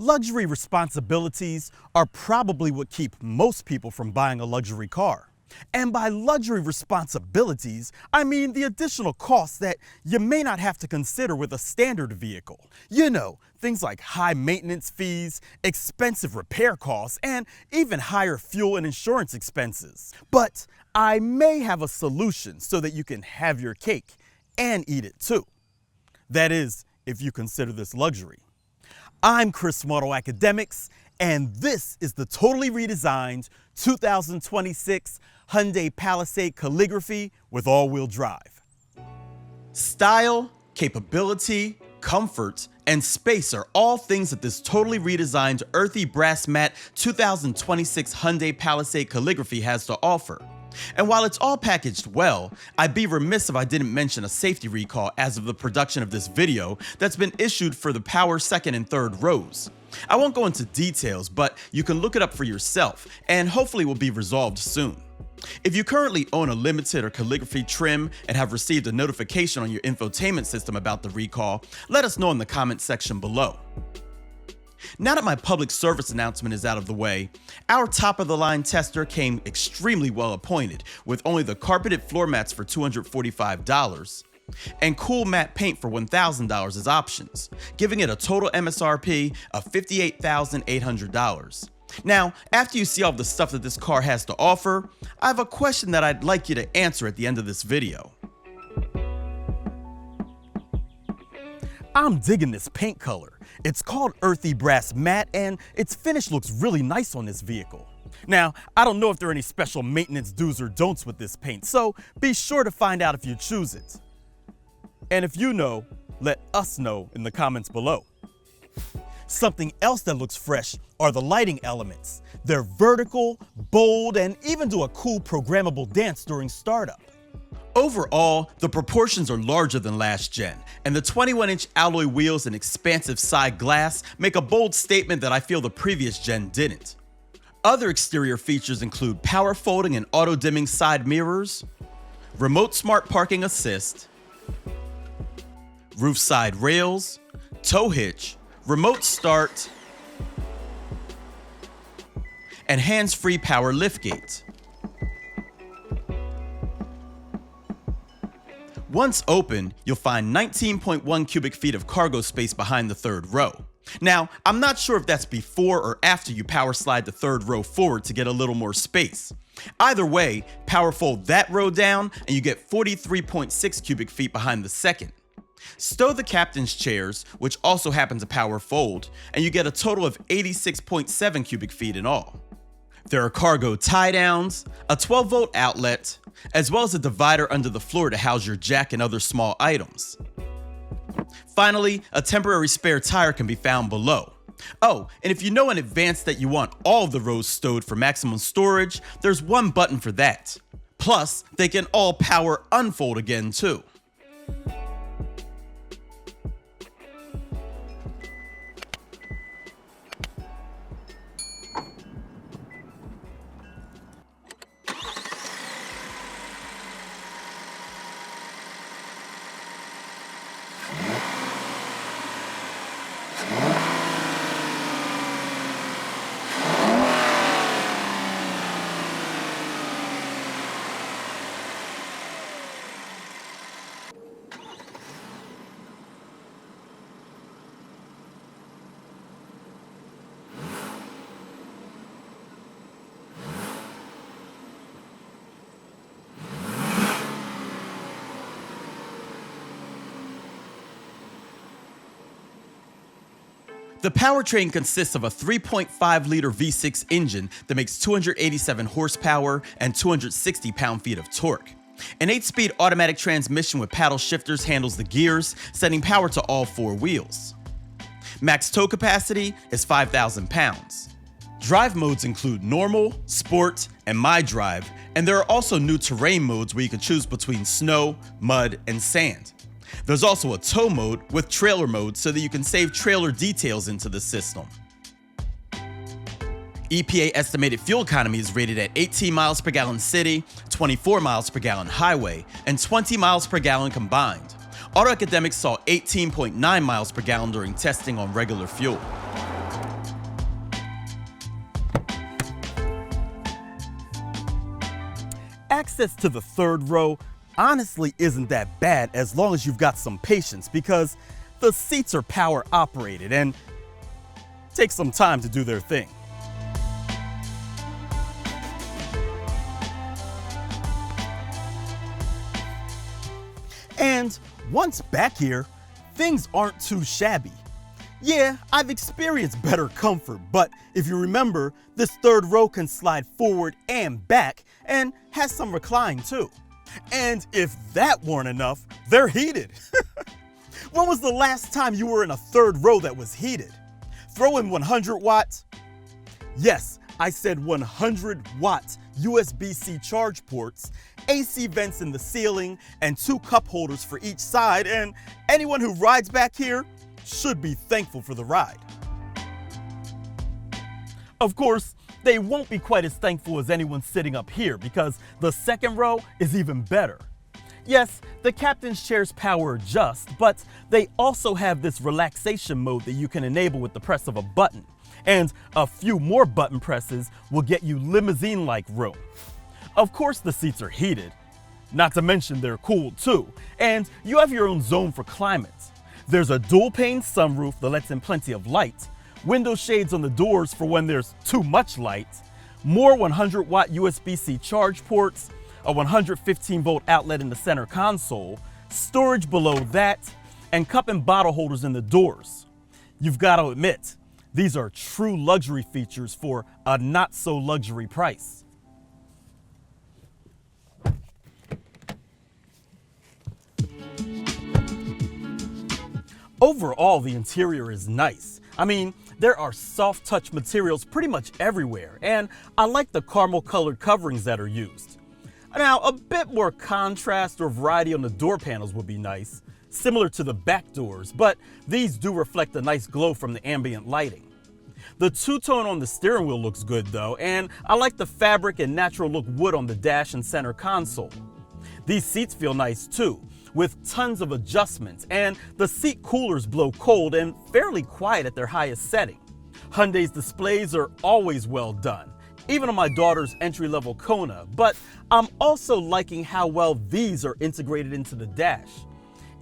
Luxury responsibilities are probably what keep most people from buying a luxury car. And by luxury responsibilities, I mean the additional costs that you may not have to consider with a standard vehicle. You know, things like high maintenance fees, expensive repair costs, and even higher fuel and insurance expenses. But I may have a solution so that you can have your cake and eat it too. That is, if you consider this luxury. I'm Chris from AutoAcademics, and this is the totally redesigned 2026 Hyundai Palisade Calligraphy with all-wheel drive. Style, capability, comfort, and space are all things that this totally redesigned earthy brass matte 2026 Hyundai Palisade Calligraphy has to offer. And while it's all packaged well, I'd be remiss if I didn't mention a safety recall as of the production of this video that's been issued for the power second and third rows. I won't go into details, but you can look it up for yourself and hopefully will be resolved soon. If you currently own a limited or calligraphy trim and have received a notification on your infotainment system about the recall, let us know in the comment section below. Now that my public service announcement is out of the way, our top-of-the-line tester came extremely well appointed with only the carpeted floor mats for $245 and cool matte paint for $1,000 as options, giving it a total M.S.R.P of $58,800. Now, after you see all the stuff that this car has to offer, I have a question that I'd like you to answer at the end of this video. I'm digging this paint color. It's called Earthy Brass Matte, and its finish looks really nice on this vehicle. Now, I don't know if there are any special maintenance do's or don'ts with this paint, so be sure to find out if you choose it. And if you know, let us know in the comments below. Something else that looks fresh are the lighting elements. They're vertical, bold, and even do a cool programmable dance during startup. Overall, the proportions are larger than last gen, and the 21-inch alloy wheels and expansive side glass make a bold statement that I feel the previous gen didn't. Other exterior features include power folding and auto-dimming side mirrors, remote smart parking assist, roof side rails, tow hitch, remote start, and hands-free power liftgate. Once open, you'll find 19.1 cubic feet of cargo space behind the third row. Now, I'm not sure if that's before or after you power slide the third row forward to get a little more space. Either way, power fold that row down and you get 43.6 cubic feet behind the second. Stow the captain's chairs, which also happen to power fold, and you get a total of 86.7 cubic feet in all. There are cargo tie-downs, a 12-volt outlet, as well as a divider under the floor to house your jack and other small items. Finally, a temporary spare tire can be found below. Oh, and if you know in advance that you want all of the rows stowed for maximum storage, there's one button for that. Plus, they can all power unfold again too. The powertrain consists of a 3.5-liter V6 engine that makes 287 horsepower and 260 pound-feet of torque. An 8-speed automatic transmission with paddle shifters handles the gears, sending power to all four wheels. Max tow capacity is 5,000 pounds. Drive modes include Normal, Sport, and My Drive, and there are also new terrain modes where you can choose between snow, mud, and sand. There's also a tow mode with trailer mode so that you can save trailer details into the system. EPA estimated fuel economy is rated at 18 miles per gallon city, 24 miles per gallon highway, and 20 miles per gallon combined. AutoAcademics saw 18.9 miles per gallon during testing on regular fuel. access to the third row honestly isn't that bad as long as you've got some patience, because the seats are power operated and take some time to do their thing. And once back here, things aren't too shabby. Yeah, I've experienced better comfort, but if you remember, this third row can slide forward and back and has some recline too. And if that weren't enough, they're heated. When was the last time you were in a third row that was heated? Throw in 100 watts. Yes, I said 100 watts USB-C charge ports, AC vents in the ceiling, and 2 cup holders for each side, and anyone who rides back here should be thankful for the ride. Of course, they won't be quite as thankful as anyone sitting up here, because the second row is even better. Yes, the captain's chairs power adjust, but they also have this relaxation mode that you can enable with the press of a button. And a few more button presses will get you limousine-like room. Of course the seats are heated, not to mention they're cooled too, and you have your own zone for climate. There's a dual-pane sunroof that lets in plenty of light, window shades on the doors for when there's too much light, more 100-watt USB-C charge ports, a 115-volt outlet in the center console, storage below that, and cup and bottle holders in the doors. You've got to admit, these are true luxury features for a not-so-luxury price. Overall, the interior is nice. I mean, there are soft touch materials pretty much everywhere, and I like the caramel colored coverings that are used. Now, a bit more contrast or variety on the door panels would be nice, similar to the back doors, but these do reflect a nice glow from the ambient lighting. The two-tone on the steering wheel looks good though, and I like the fabric and natural look wood on the dash and center console. These seats feel nice too, with tons of adjustments, and the seat coolers blow cold and fairly quiet at their highest setting. Hyundai's displays are always well done, even on my daughter's entry-level Kona, but I'm also liking how well these are integrated into the dash.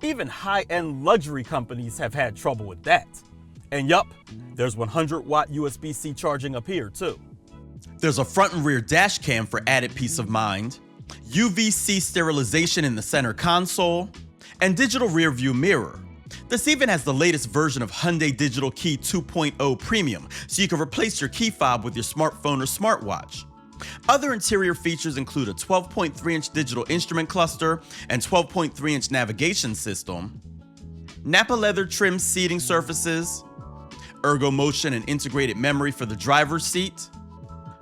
Even high-end luxury companies have had trouble with that. And yup, there's 100-watt USB-C charging up here too. There's a front and rear dash cam for added peace of mind, UVC sterilization in the center console, and digital rear view mirror. This even has the latest version of Hyundai Digital Key 2.0 Premium, so you can replace your key fob with your smartphone or smartwatch. Other interior features include a 12.3-inch digital instrument cluster and 12.3-inch navigation system, Nappa leather trim seating surfaces, ergo motion and integrated memory for the driver's seat,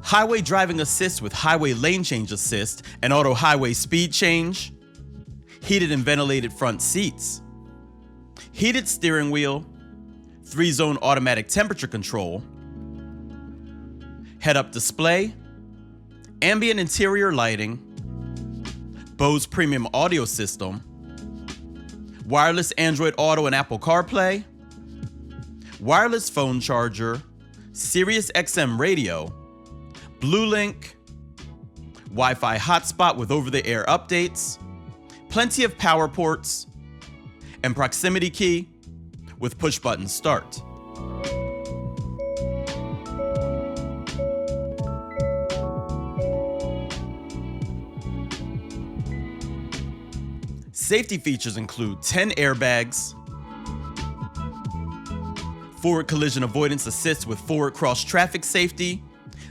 highway driving assist with highway lane change assist and auto highway speed change, heated and ventilated front seats, heated steering wheel, 3-zone automatic temperature control, head-up display, ambient interior lighting, Bose premium audio system, wireless Android Auto and Apple CarPlay, wireless phone charger, Sirius XM radio, BlueLink, Wi-Fi hotspot with over-the-air updates, plenty of power ports, and proximity key with push-button start. Safety features include 10 airbags, forward collision avoidance assist with forward cross traffic safety,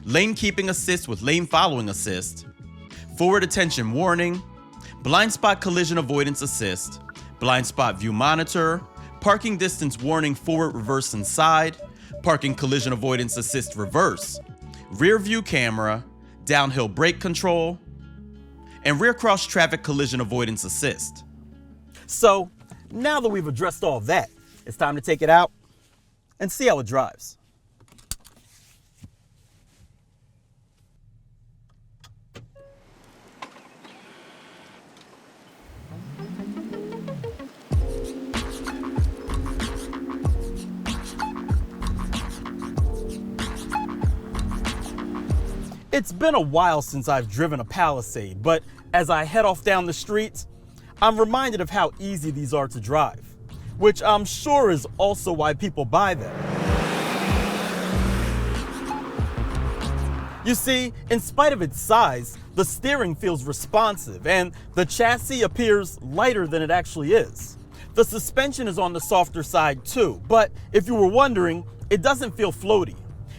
lane keeping assist with lane following assist, forward attention warning, blind spot collision avoidance assist, blind spot view monitor, parking distance warning forward, reverse, and side, parking collision avoidance assist reverse, rear view camera, downhill brake control, and rear cross traffic collision avoidance assist. So now that we've addressed all of that, it's time to take it out and see how it drives. It's been a while since I've driven a Palisade, but as I head off down the street, I'm reminded of how easy these are to drive, which I'm sure is also why people buy them. You see, in spite of its size, the steering feels responsive and the chassis appears lighter than it actually is. The suspension is on the softer side too, but if you were wondering, it doesn't feel floaty.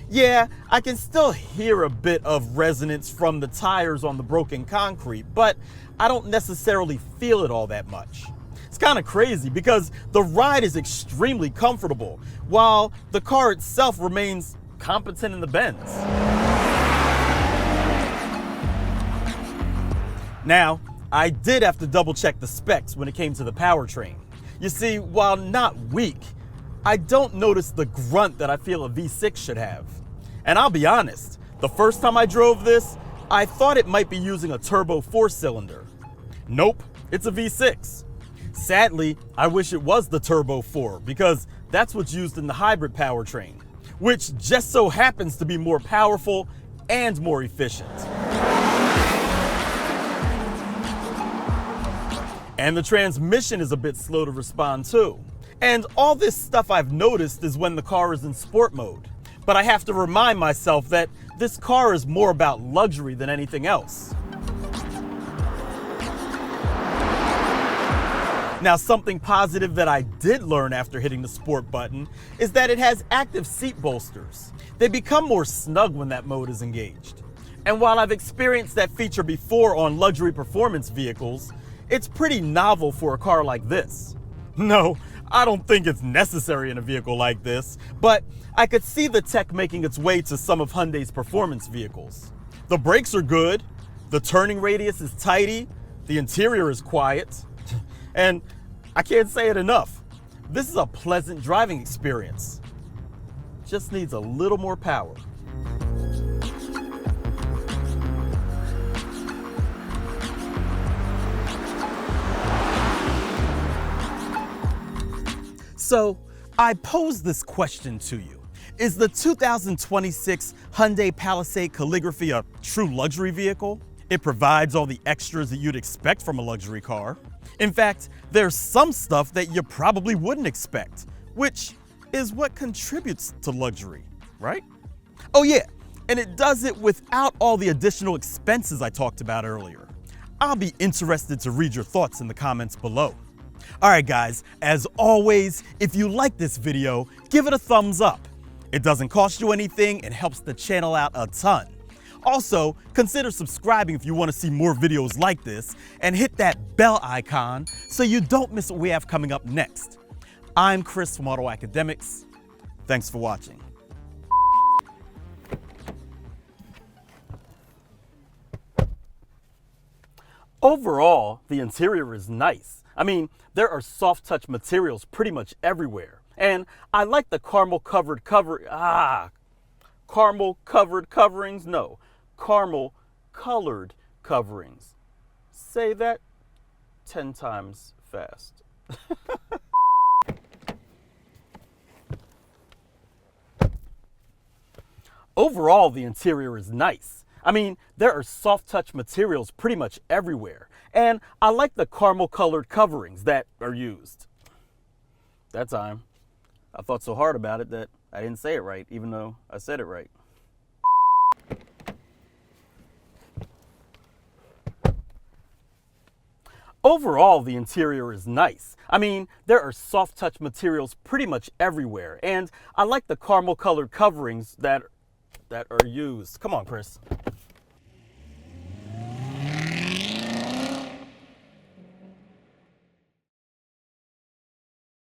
Yeah, I can still hear a bit of resonance from the tires on the broken concrete, but I don't necessarily feel it all that much. It's kind of crazy because the ride is extremely comfortable, while the car itself remains competent in the bends. Now, I did have to double check the specs when it came to the powertrain. You see, while not weak, I don't notice the grunt that I feel a V6 should have. And I'll be honest, the first time I drove this, I thought it might be using a turbo 4-cylinder. Nope, it's a V6. Sadly, I wish it was the turbo 4 because that's what's used in the hybrid powertrain, which just so happens to be more powerful and more efficient. And the transmission is a bit slow to respond too. And all this stuff I've noticed is when the car is in sport mode. But I have to remind myself that this car is more about luxury than anything else. Now, something positive that I did learn after hitting the sport button is that it has active seat bolsters. They become more snug when that mode is engaged. And while I've experienced that feature before on luxury performance vehicles, it's pretty novel for a car like this. No, I don't think it's necessary in a vehicle like this, but I could see the tech making its way to some of Hyundai's performance vehicles. The brakes are good, the turning radius is tidy, the interior is quiet, and I can't say it enough. This is a pleasant driving experience. Just needs a little more power. So, I pose this question to you. Is the 2026 Hyundai Palisade Calligraphy a true luxury vehicle? It provides all the extras that you'd expect from a luxury car. In fact, there's some stuff that you probably wouldn't expect, which is what contributes to luxury, right? Oh yeah, and it does it without all the additional expenses I talked about earlier. I'll be interested to read your thoughts in the comments below. Alright guys, as always, if you like this video, give it a thumbs up. It doesn't cost you anything and helps the channel out a ton. Also, consider subscribing if you want to see more videos like this, and hit that bell icon so you don't miss what we have coming up next. I'm Chris from AutoAcademics. Thanks for watching. Overall, the interior is nice. I mean, there are soft touch materials pretty much everywhere. And I like the caramel covered coverings. No, caramel colored coverings. Say that 10 times fast. Overall, the interior is nice. I mean, there are soft touch materials pretty much everywhere. And I like the caramel colored coverings that are used. That time, I thought so hard about it that I didn't say it right, even though I said it right. Overall, the interior is nice. I mean, there are soft touch materials pretty much everywhere. And I like the caramel colored coverings that are used. Come on, Chris.